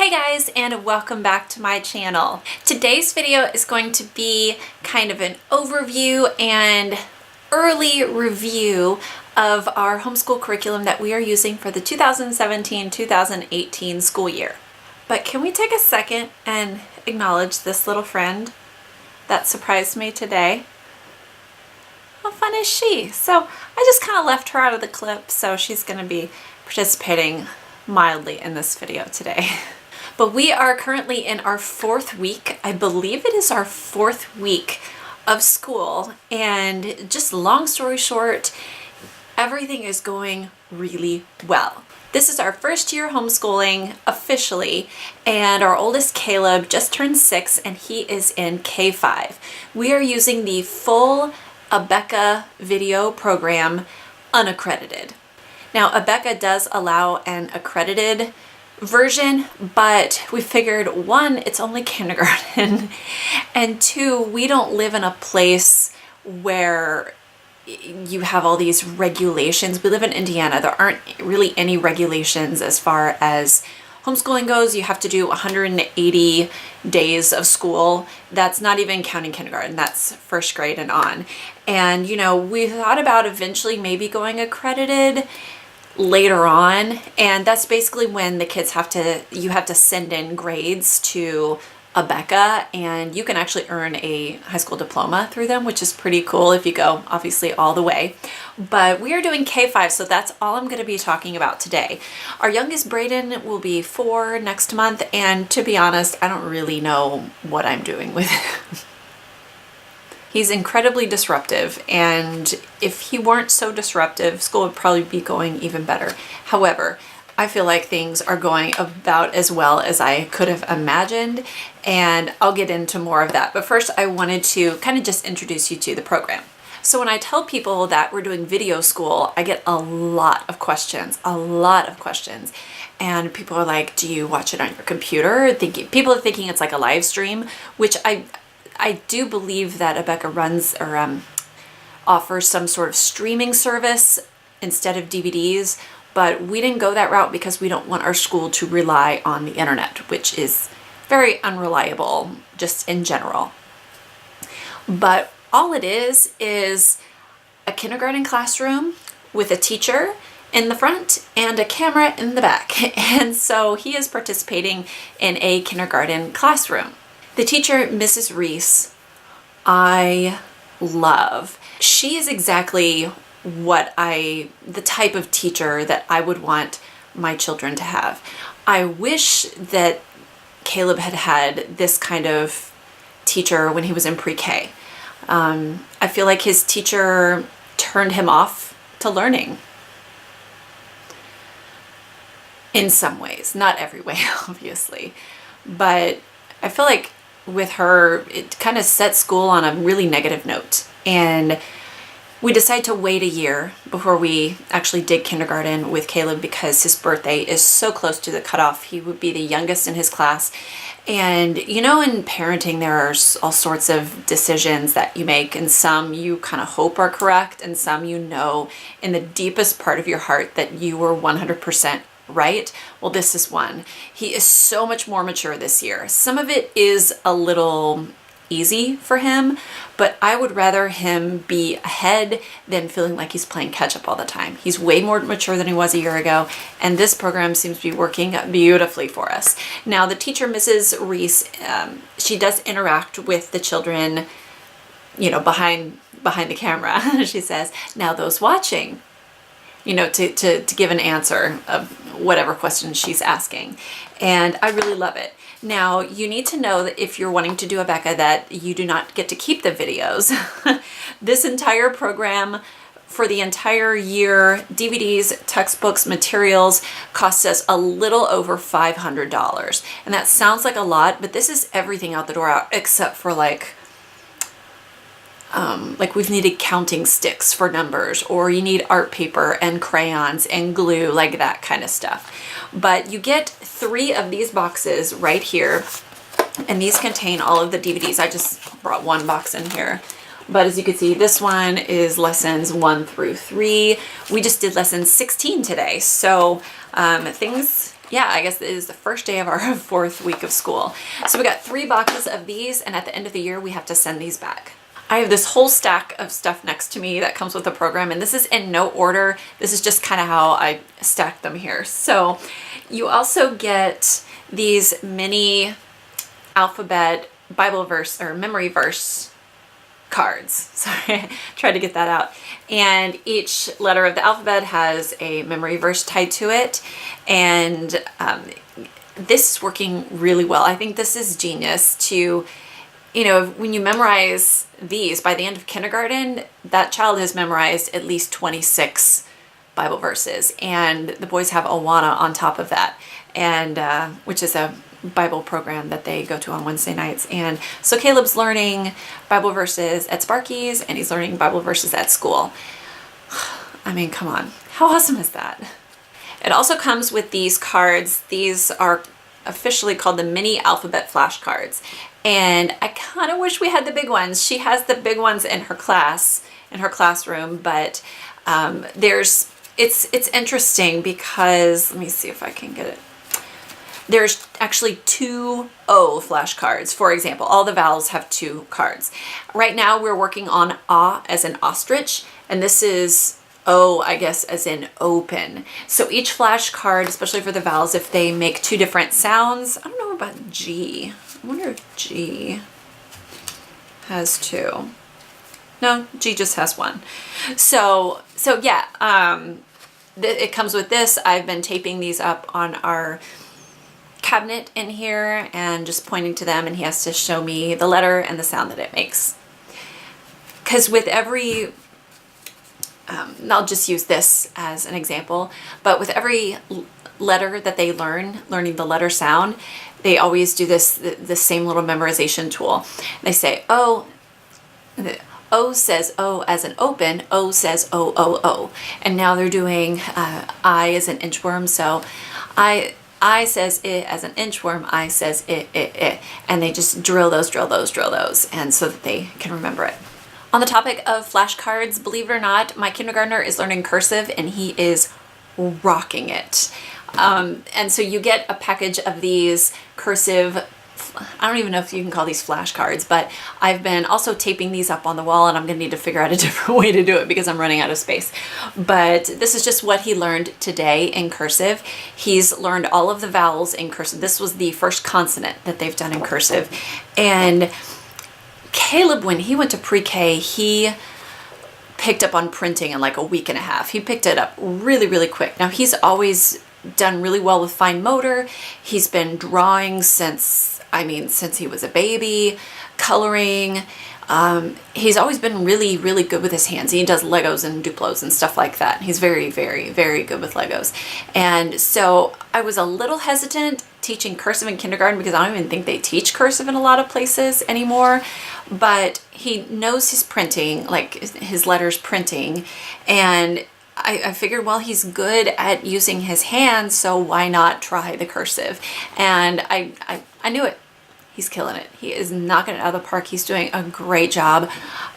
Hey guys, and welcome back to my channel. Today's video is going to be kind of an overview and early review of our homeschool curriculum that we are using for the 2017-2018 school year. But can we take a second and acknowledge this little friend that surprised me today? How fun is she? So I just kind of left her out of the clip, so she's going to be participating mildly in this video today. But we are currently in our fourth week. I believe it is our fourth week of school, and just long story short, everything is going really well. This is our first year homeschooling officially, and our oldest Caleb just turned 6 and he is in K5. We are using the full Abeka video program unaccredited. Now, Abeka does allow an accredited version, but we figured, one, it's only kindergarten, and two, we don't live in a place where you have all these regulations. We live in Indiana. There aren't really any regulations as far as homeschooling goes. You have to do 180 days of school. That's not even counting kindergarten. That's first grade and on. And, you know, we thought about eventually maybe going accredited later on, and that's basically when the kids you have to send in grades to Abeka, and you can actually earn a high school diploma through them, which is pretty cool if you go obviously all the way. But we are doing K5, so that's all I'm going to be talking about today. Our youngest Brayden will be 4 next month, and to be honest, I don't really know what I'm doing with him. He's incredibly disruptive, and if he weren't so disruptive, school would probably be going even better. However, I feel like things are going about as well as I could have imagined, and I'll get into more of that. But first, I wanted to kind of just introduce you to the program. So when I tell people that we're doing video school, I get a lot of questions, And people are like, do you watch it on your computer? People are thinking it's like a live stream, which I do believe that Abeka runs or offers some sort of streaming service instead of DVDs, but we didn't go that route because we don't want our school to rely on the internet, which is very unreliable just in general. But all it is a kindergarten classroom with a teacher in the front and a camera in the back. And so he is participating in a kindergarten classroom. The teacher, Mrs. Reese, I love. She is exactly the type of teacher that I would want my children to have. I wish that Caleb had had this kind of teacher when he was in pre-K. I feel like his teacher turned him off to learning. In some ways, not every way, obviously. But I feel like with her, it kind of set school on a really negative note. And we decided to wait a year before we actually did kindergarten with Caleb because his birthday is so close to the cutoff. He would be the youngest in his class. And you know, in parenting, there are all sorts of decisions that you make, and some you kind of hope are correct, and some you know in the deepest part of your heart that you were 100% right? Well, this is one. He is so much more mature this year. Some of it is a little easy for him, but I would rather him be ahead than feeling like he's playing catch up all the time. He's way more mature than he was a year ago, and this program seems to be working beautifully for us. Now, the teacher, Mrs. Reese, she does interact with the children, you know, behind the camera. She says, now those watching, you know, to give an answer of whatever question she's asking. And I really love it. Now, you need to know that if you're wanting to do Abeka, that you do not get to keep the videos. This entire program for the entire year, DVDs, textbooks, materials, costs us a little over $500. And that sounds like a lot, but this is everything out the door except for like we've needed counting sticks for numbers, or you need art paper and crayons and glue, like that kind of stuff. But you get 3 of these boxes right here, and these contain all of the DVDs. I just brought one box in here. But as you can see, this one is lessons 1 through 3. We just did lesson 16 today. So things yeah, I guess it is the first day of our 4th week of school. So we got 3 boxes of these, and at the end of the year, we have to send these back. I have this whole stack of stuff next to me that comes with the program, and this is in no order. This is just kind of how I stacked them here. So you also get these mini alphabet Bible verse or memory verse cards. Sorry, I tried to get that out. And each letter of the alphabet has a memory verse tied to it. And this is working really well. I think this is genius to, you know, when you memorize these, by the end of kindergarten, that child has memorized at least 26 Bible verses. And the boys have Awana on top of that, and which is a Bible program that they go to on Wednesday nights. And so Caleb's learning Bible verses at Sparky's, and he's learning Bible verses at school. I mean, come on. How awesome is that? It also comes with these cards. These are officially called the mini alphabet flashcards. And I kind of wish we had the big ones. She has the big ones in her class, in her classroom, but it's interesting because, let me see if I can get it. There's actually 2 O flashcards. For example, all the vowels have 2 cards. Right now we're working on A as in ostrich, and this is O, I guess, as in open. So each flashcard, especially for the vowels, if they make 2 different sounds, I don't know about G. I wonder if G has 2. No, G just has 1. So yeah, it comes with this. I've been taping these up on our cabinet in here and just pointing to them, and he has to show me the letter and the sound that it makes. Because with every, I'll just use this as an example, but with every letter that they learning the letter sound, they always do the same little memorization tool. They say, O says O as an open, O says O, O, O. And now they're doing I as an inchworm, so I says it as an inchworm, I says it. And they just drill those, and so that they can remember it. On the topic of flashcards, believe it or not, my kindergartner is learning cursive, and he is rocking it. And so you get a package of these cursive, I don't even know if you can call these flashcards, but I've been also taping these up on the wall, and I'm going to need to figure out a different way to do it because I'm running out of space. But this is just what he learned today in cursive. He's learned all of the vowels in cursive. This was the first consonant that they've done in cursive. And Caleb, when he went to pre-K, he picked up on printing in like a week and a half. He picked it up really, really quick. Now, he's always done really well with fine motor. He's been drawing since he was a baby, coloring. He's always been really, really good with his hands. He does Legos and Duplos and stuff like that. He's very, very, very good with Legos. And so I was a little hesitant teaching cursive in kindergarten because I don't even think they teach cursive in a lot of places anymore. But he knows his printing, like his letters printing. And I figured, well, he's good at using his hands, so why not try the cursive? And I knew it. He's killing it. He is knocking it out of the park. He's doing a great job.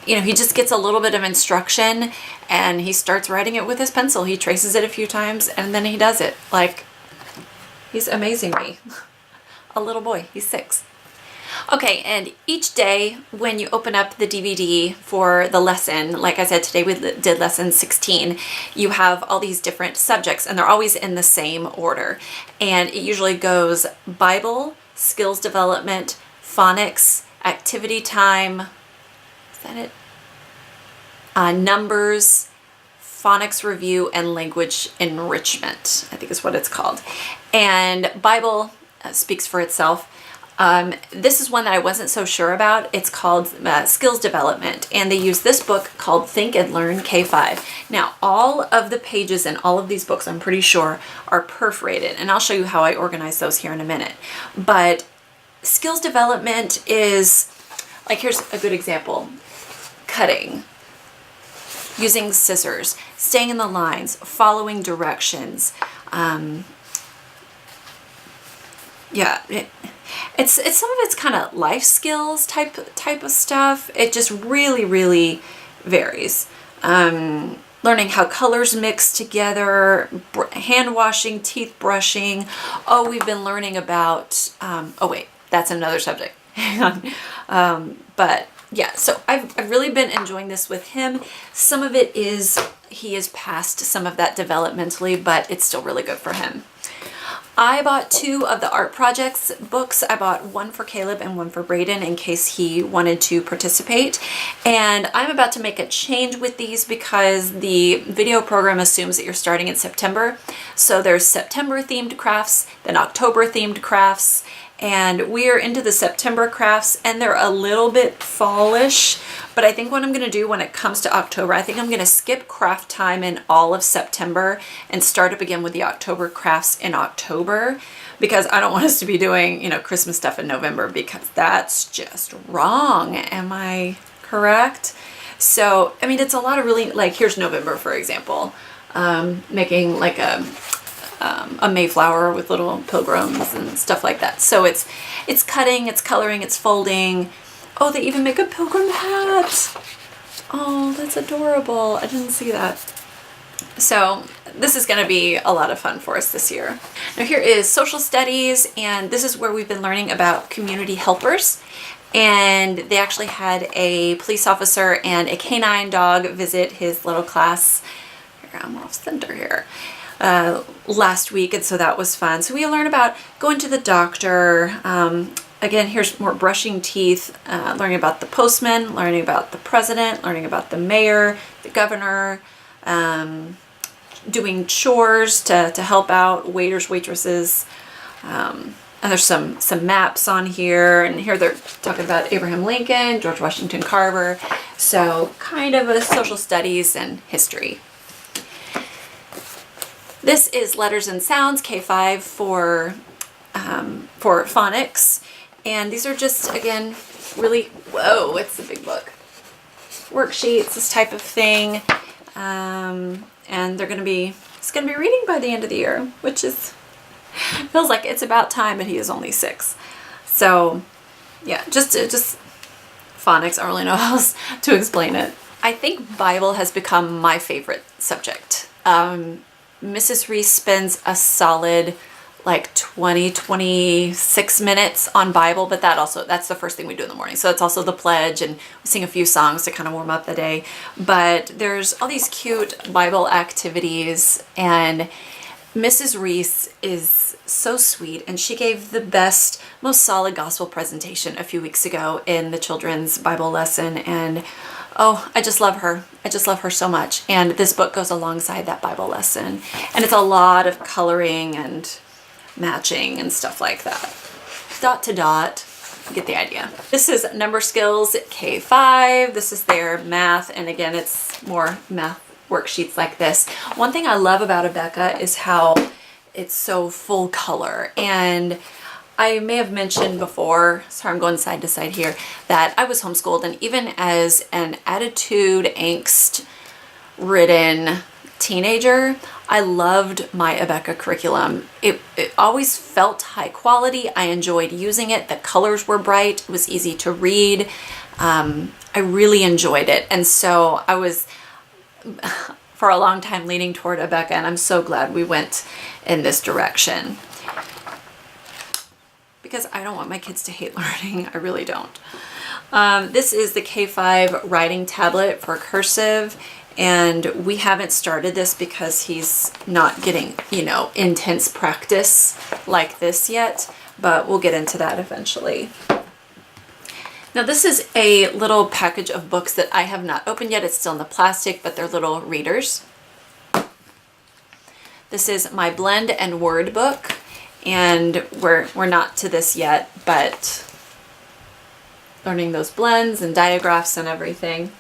You know, he just gets a little bit of instruction and he starts writing it with his pencil. He traces it a few times and then he does it. Like, he's amazing me. A little boy. He's 6. Okay, and each day when you open up the DVD for the lesson, like I said, today we did lesson 16, you have all these different subjects and they're always in the same order. And it usually goes Bible, skills development, phonics, activity time, is that it? Numbers, phonics review, and language enrichment, I think is what it's called. And Bible speaks for itself. This is one that I wasn't so sure about. It's called Skills Development, and they use this book called Think and Learn K5. Now, all of the pages in all of these books, I'm pretty sure, are perforated, and I'll show you how I organize those here in a minute. But skills development is, like, here's a good example. Cutting, using scissors, staying in the lines, following directions. It's some of it's kind of life skills type of stuff. It just really, really varies. learning how colors mix together, hand washing, teeth brushing. Oh, we've been learning about, oh wait, that's another subject. Hang on. But yeah, so I've really been enjoying this with him. Some of it is, he is past some of that developmentally, but it's still really good for him. I bought 2 of the art projects books. I bought one for Caleb and one for Braden in case he wanted to participate. And I'm about to make a change with these because the video program assumes that you're starting in September. So there's September themed crafts, then October themed crafts, and we are into the September crafts, and they're a little bit fallish. But I think what I'm going to do when it comes to October, I think I'm going to skip craft time in all of September and start up again with the October crafts in October, because I don't want us to be doing, you know, Christmas stuff in November, because that's just wrong. Am I correct? So, I mean, it's a lot of really, like, here's November, for example, making like a Mayflower with little pilgrims and stuff like that. So it's cutting, it's coloring, it's folding. Oh, they even make a pilgrim hat. Oh, that's adorable. I didn't see that. So this is going to be a lot of fun for us this year. Now here is social studies, and this is where we've been learning about community helpers. And they actually had a police officer and a canine dog visit his little class. Here, I'm off center here. Last week, and so that was fun. So we learned about going to the doctor. Again, here's more brushing teeth, learning about the postman, learning about the president, learning about the mayor, the governor, doing chores to help out waiters, waitresses. And there's some maps on here, and here they're talking about Abraham Lincoln, George Washington Carver. So kind of a social studies and history. This is letters and sounds, K5 for phonics. And these are just, again, really, whoa, it's a big book. Worksheets, this type of thing. And they're going to be, it's going to be reading by the end of the year, which is, feels like it's about time, but he is only 6. So yeah, just phonics. I don't really know how else to explain it. I think Bible has become my favorite subject. Mrs. Reese spends a solid like 26 minutes on Bible, but that's the first thing we do in the morning. So it's also the pledge, and we sing a few songs to kind of warm up the day. But there's all these cute Bible activities, and Mrs. Reese is so sweet, and she gave the best, most solid gospel presentation a few weeks ago in the children's Bible lesson, and oh, I just love her. I just love her so much. And this book goes alongside that Bible lesson. And it's a lot of coloring and matching and stuff like that. Dot to dot. You get the idea. This is number skills K5. This is their math. And again, it's more math worksheets like this. One thing I love about Abeka is how it's so full color. And I may have mentioned before, sorry I'm going side to side here, that I was homeschooled, and even as an attitude, angst-ridden teenager, I loved my Abeka curriculum. It always felt high quality. I enjoyed using it. The colors were bright. It was easy to read. I really enjoyed it. And so I was, for a long time, leaning toward Abeka, and I'm so glad we went in this direction. Because I don't want my kids to hate learning. I really don't. This is the K5 writing tablet for cursive, and we haven't started this because he's not getting, you know, intense practice like this yet, but we'll get into that eventually. Now this is a little package of books that I have not opened yet. It's still in the plastic, but they're little readers. This is my blend and word book. And we're not to this yet, but learning those blends and diagraphs and everything.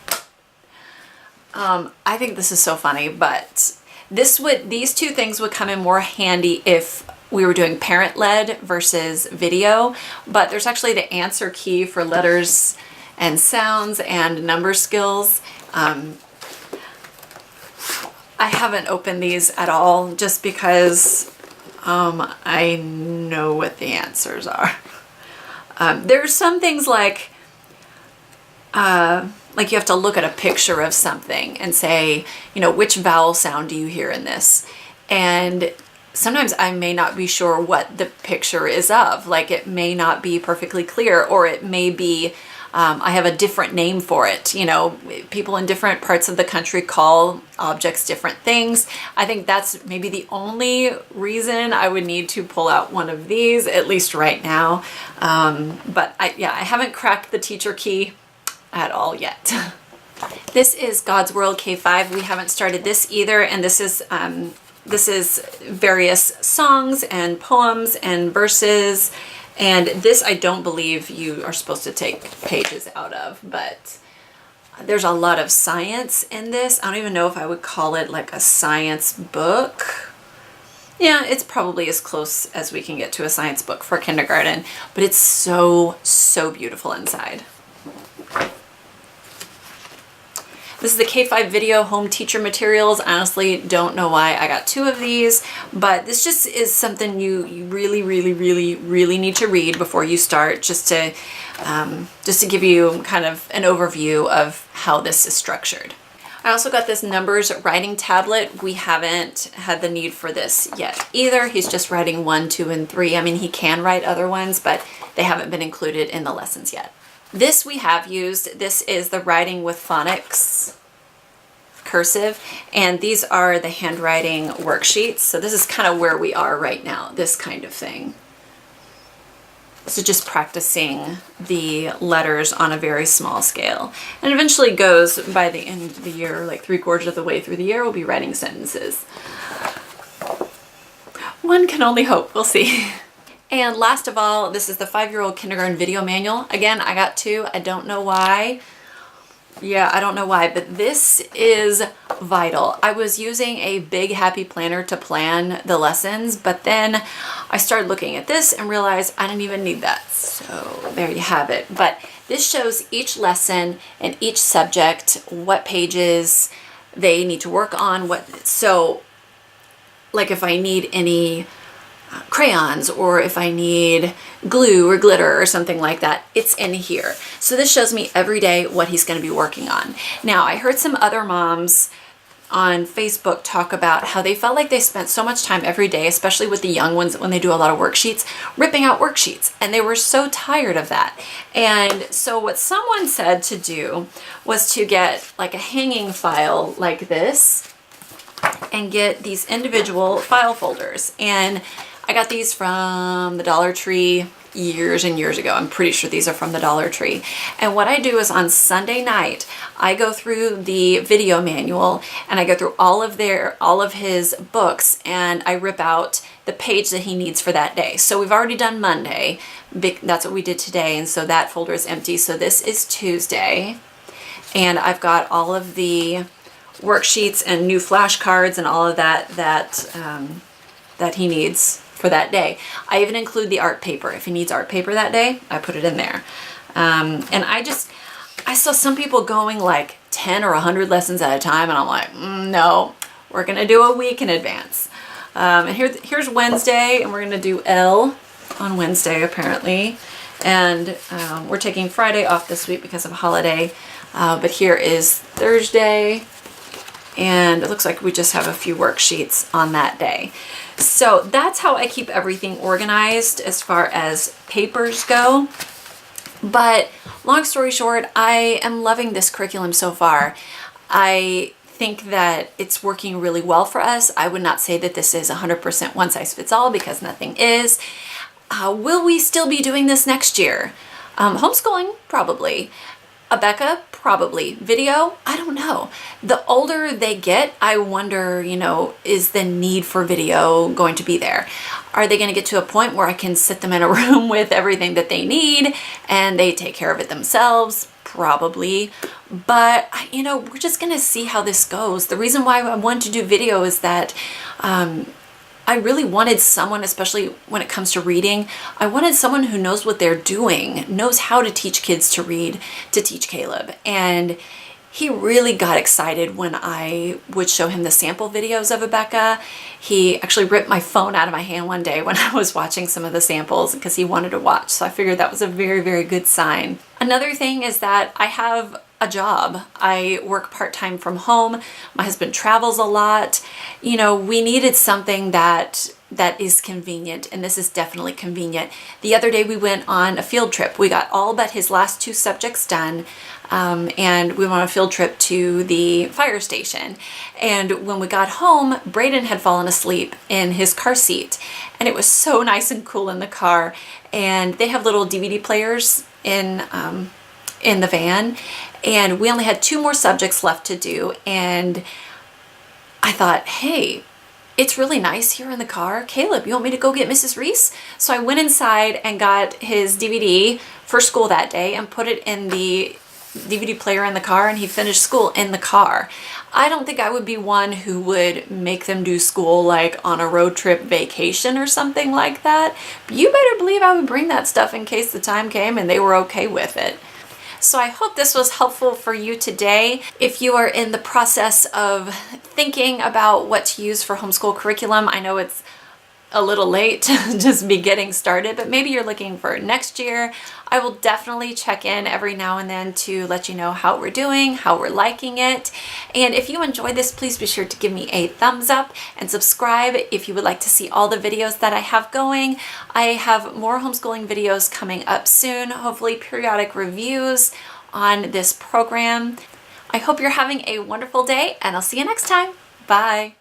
I think this is so funny, but these two things would come in more handy if we were doing parent-led versus video, but there's actually the answer key for letters and sounds and number skills. I haven't opened these at all just because I know what the answers are. There's some things like like you have to look at a picture of something and say, you know, which vowel sound do you hear in this? And sometimes I may not be sure what the picture is of. Like it may not be perfectly clear, or it may be, I have a different name for it. You know, people in different parts of the country call objects different things. I think that's maybe the only reason I would need to pull out one of these, at least right now. But I haven't cracked the teacher key at all yet. This is God's World K5. We haven't started this either, and this is various songs and poems and verses, and this I don't believe you are supposed to take pages out of, but there's a lot of science in this. I don't even know if I would call it like a science book. Yeah, it's probably as close as we can get to a science book for kindergarten, but it's so beautiful inside. This is the K5 video home teacher materials. I honestly don't know why I got 2 of these, but this just is something you really need to read before you start, just to give you kind of an overview of how this is structured. I also got this numbers writing tablet. We haven't had the need for this yet either. He's just writing 1, 2, and 3. I mean, he can write other ones, but they haven't been included in the lessons yet. This we have used. This is the Writing with Phonics cursive, and these are the handwriting worksheets. So this is kind of where we are right now, this kind of thing. So just practicing the letters on a very small scale. And eventually goes by the end of the year, like 3/4 of the way through the year, we'll be writing sentences. One can only hope, we'll see. And last of all, this is the 5-year-old kindergarten video manual. Again, I got 2. I don't know why. Yeah, I don't know why, but this is vital. I was using a big happy planner to plan the lessons, but then I started looking at this and realized I didn't even need that. So there you have it. But this shows each lesson and each subject, what pages they need to work on, so like if I need any crayons, or if I need glue or glitter or something like that, it's in here. So this shows me every day what he's going to be working on. Now, I heard some other moms on Facebook talk about how they felt like they spent so much time every day, especially with the young ones when they do a lot of worksheets, ripping out worksheets, and they were so tired of that. And so what someone said to do was to get like a hanging file like this and get these individual file folders. And I got these from the Dollar Tree years and years ago. I'm pretty sure these are from the Dollar Tree. And what I do is on Sunday night, I go through the video manual and I go through all of his books, and I rip out the page that he needs for that day. So we've already done Monday. That's what we did today. And so that folder is empty. So this is Tuesday. And I've got all of the worksheets and new flashcards and all of that that he needs for that day. I even include the art paper. If he needs art paper that day, I put it in there. And I saw some people going like 10 or 100 lessons at a time, and I'm like, no, we're gonna do a week in advance. And here's Wednesday, and we're gonna do L on Wednesday apparently. And we're taking Friday off this week because of a holiday. But here is Thursday, and it looks like we just have a few worksheets on that day. So that's how I keep everything organized as far as papers go. But long story short, I am loving this curriculum so far. I think that it's working really well for us. I would not say that this is 100% one size fits all, because nothing is. Will we still be doing this next year? Homeschooling, probably. Abeka, probably. Video, I don't know. The older they get, I wonder, is the need for video going to be there? Are they going to get to a point where I can sit them in a room with everything that they need and they take care of it themselves? Probably. But, we're just going to see how this goes. The reason why I wanted to do video is that I really wanted someone, especially when it comes to reading, I wanted someone who knows what they're doing, knows how to teach kids to read, to teach Caleb. And he really got excited when I would show him the sample videos of Abeka. He actually ripped my phone out of my hand one day when I was watching some of the samples because he wanted to watch. So I figured that was a very, very good sign. Another thing is that I have a job. I work part-time from home. My husband travels a lot. You know, we needed something that is convenient, and this is definitely convenient. The other day we went on a field trip. We got all but his last 2 subjects done, and we went on a field trip to the fire station. And when we got home, Braden had fallen asleep in his car seat, and it was so nice and cool in the car. And they have little DVD players in the van, and we only had 2 more subjects left to do. And I thought, hey, it's really nice here in the car. Caleb, you want me to go get Mrs. Reese? So I went inside and got his DVD for school that day and put it in the DVD player in the car, and he finished school in the car. I don't think I would be one who would make them do school like on a road trip vacation or something like that. But you better believe I would bring that stuff in case the time came and they were okay with it. So I hope this was helpful for you today. If you are in the process of thinking about what to use for homeschool curriculum, I know it's a little late to just be getting started, but maybe you're looking for next year. I will definitely check in every now and then to let you know how we're doing, how we're liking it. And if you enjoyed this, please be sure to give me a thumbs up and subscribe if you would like to see all the videos that I have going. I have more homeschooling videos coming up soon, hopefully periodic reviews on this program. I hope you're having a wonderful day, and I'll see you next time. Bye.